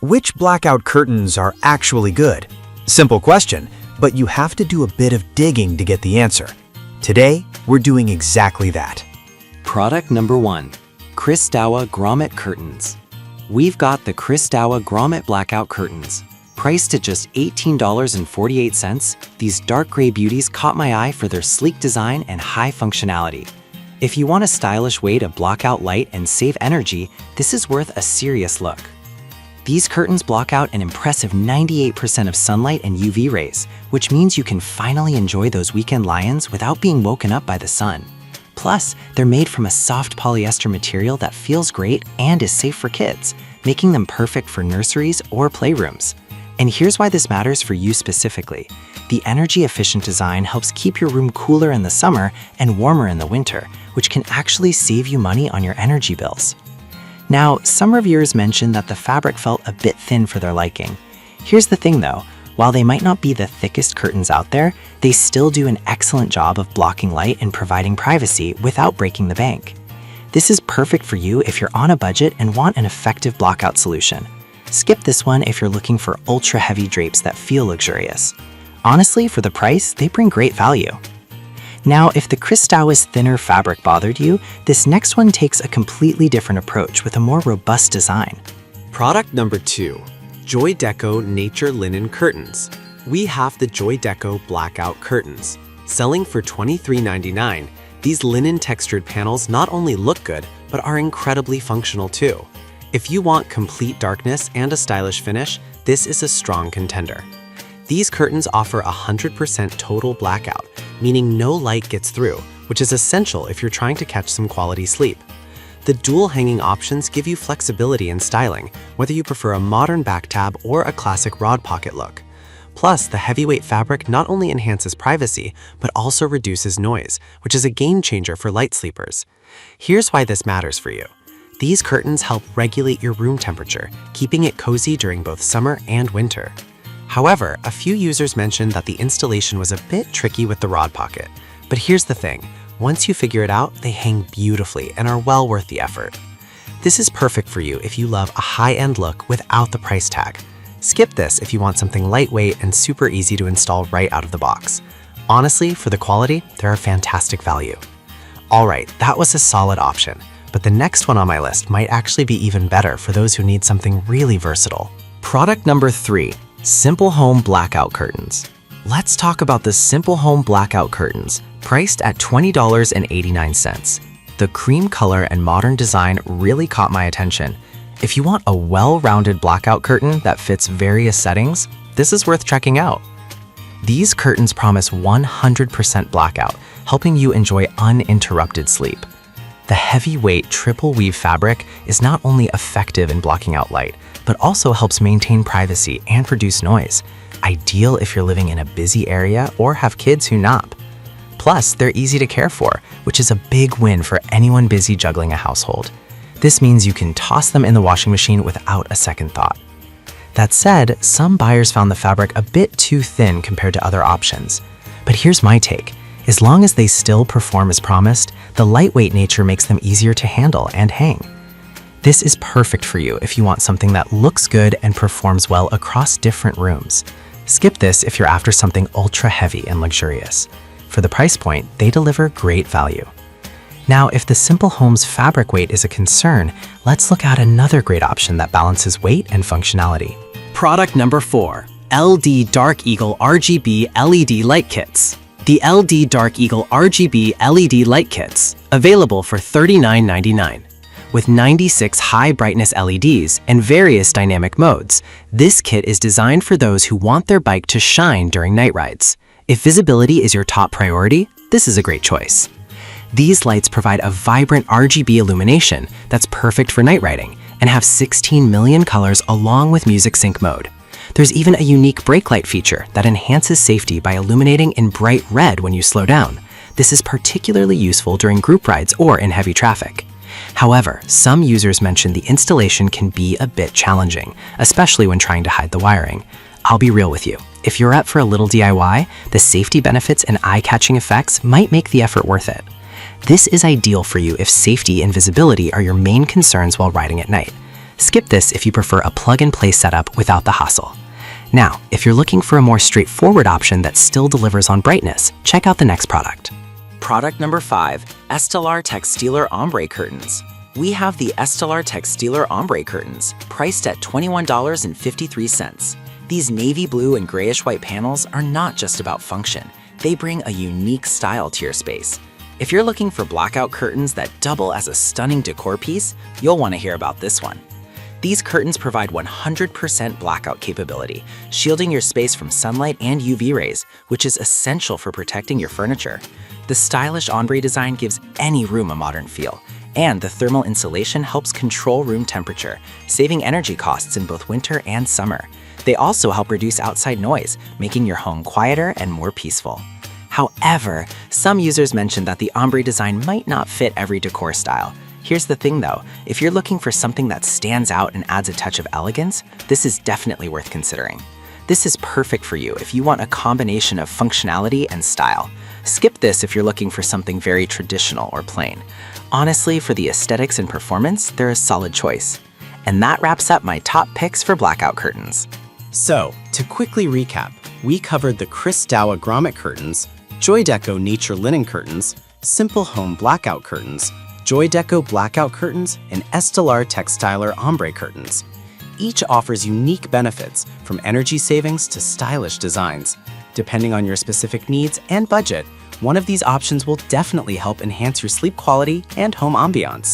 Which blackout curtains are actually good? Simple question, but you have to do a bit of digging to get the answer. Today, we're doing exactly that. Product number 1. Christawa Grommet Curtains. We've got the Christawa Grommet Blackout Curtains. Priced at just $18.48, these dark gray beauties caught my eye for their sleek design and high functionality. If you want a stylish way to block out light and save energy, this is worth a serious look. These curtains block out an impressive 98% of sunlight and UV rays, which means you can finally enjoy those weekend lie-ins without being woken up by the sun. Plus, they're made from a soft polyester material that feels great and is safe for kids, making them perfect for nurseries or playrooms. And here's why this matters for you specifically. The energy-efficient design helps keep your room cooler in the summer and warmer in the winter, which can actually save you money on your energy bills. Now, some reviewers mentioned that the fabric felt a bit thin for their liking. Here's the thing though, while they might not be the thickest curtains out there, they still do an excellent job of blocking light and providing privacy without breaking the bank. This is perfect for you if you're on a budget and want an effective blockout solution. Skip this one if you're looking for ultra-heavy drapes that feel luxurious. Honestly, for the price, they bring great value. Now, if the Christawa's thinner fabric bothered you, this next one takes a completely different approach with a more robust design. Product number 2. Joy Deco Nature Linen Curtains. We have the Joy Deco Blackout Curtains. Selling for $23.99, these linen textured panels not only look good, but are incredibly functional too. If you want complete darkness and a stylish finish, this is a strong contender. These curtains offer 100% total blackout, meaning no light gets through, which is essential if you're trying to catch some quality sleep. The dual hanging options give you flexibility in styling, whether you prefer a modern back tab or a classic rod pocket look. Plus, the heavyweight fabric not only enhances privacy, but also reduces noise, which is a game changer for light sleepers. Here's why this matters for you. These curtains help regulate your room temperature, keeping it cozy during both summer and winter. However, a few users mentioned that the installation was a bit tricky with the rod pocket. But here's the thing, once you figure it out, they hang beautifully and are well worth the effort. This is perfect for you if you love a high-end look without the price tag. Skip this if you want something lightweight and super easy to install right out of the box. Honestly, for the quality, they're a fantastic value. Alright, that was a solid option, but the next one on my list might actually be even better for those who need something really versatile. Product number 3. Simple Home Blackout Curtains. Let's talk about the Simple Home Blackout Curtains, priced at $20.89. The cream color and modern design really caught my attention. If you want a well-rounded blackout curtain that fits various settings, this is worth checking out. These curtains promise 100% blackout, helping you enjoy uninterrupted sleep. The heavyweight triple weave fabric is not only effective in blocking out light, but also helps maintain privacy and reduce noise, ideal if you're living in a busy area or have kids who nap. Plus, they're easy to care for, which is a big win for anyone busy juggling a household. This means you can toss them in the washing machine without a second thought. That said, some buyers found the fabric a bit too thin compared to other options. But here's my take. As long as they still perform as promised, the lightweight nature makes them easier to handle and hang. This is perfect for you if you want something that looks good and performs well across different rooms. Skip this if you're after something ultra heavy and luxurious. For the price point, they deliver great value. Now, if the Simple Home's fabric weight is a concern, let's look at another great option that balances weight and functionality. Product number 4. LD Dark Eagle RGB LED Light Kits. The LD Dark Eagle RGB LED Light Kits, available for $39.99. With 96 high brightness LEDs and various dynamic modes, this kit is designed for those who want their bike to shine during night rides. If visibility is your top priority, this is a great choice. These lights provide a vibrant RGB illumination that's perfect for night riding and have 16 million colors along with music sync mode. There's even a unique brake light feature that enhances safety by illuminating in bright red when you slow down. This is particularly useful during group rides or in heavy traffic. However, some users mentioned the installation can be a bit challenging, especially when trying to hide the wiring. I'll be real with you. If you're up for a little DIY, the safety benefits and eye-catching effects might make the effort worth it. This is ideal for you if safety and visibility are your main concerns while riding at night. Skip this if you prefer a plug-and-play setup without the hassle. Now, if you're looking for a more straightforward option that still delivers on brightness, check out the next product. Product number 5, Estelar Textiler Ombre Curtains. We have the Estelar Textiler Ombre Curtains, priced at $21.53. These navy blue and grayish-white panels are not just about function. They bring a unique style to your space. If you're looking for blackout curtains that double as a stunning decor piece, you'll want to hear about this one. These curtains provide 100% blackout capability, shielding your space from sunlight and UV rays, which is essential for protecting your furniture. The stylish ombre design gives any room a modern feel, and the thermal insulation helps control room temperature, saving energy costs in both winter and summer. They also help reduce outside noise, making your home quieter and more peaceful. However, some users mentioned that the ombre design might not fit every decor style. Here's the thing though, if you're looking for something that stands out and adds a touch of elegance, this is definitely worth considering. This is perfect for you if you want a combination of functionality and style. Skip this if you're looking for something very traditional or plain. Honestly, for the aesthetics and performance, they're a solid choice. And that wraps up my top picks for blackout curtains. So, to quickly recap, we covered the Chris Dowa grommet curtains, Joy Deco nature linen curtains, Simple Home blackout curtains, Joy Deco blackout curtains, and Estelar Textiler ombre curtains. Each offers unique benefits, from energy savings to stylish designs. Depending on your specific needs and budget, one of these options will definitely help enhance your sleep quality and home ambiance.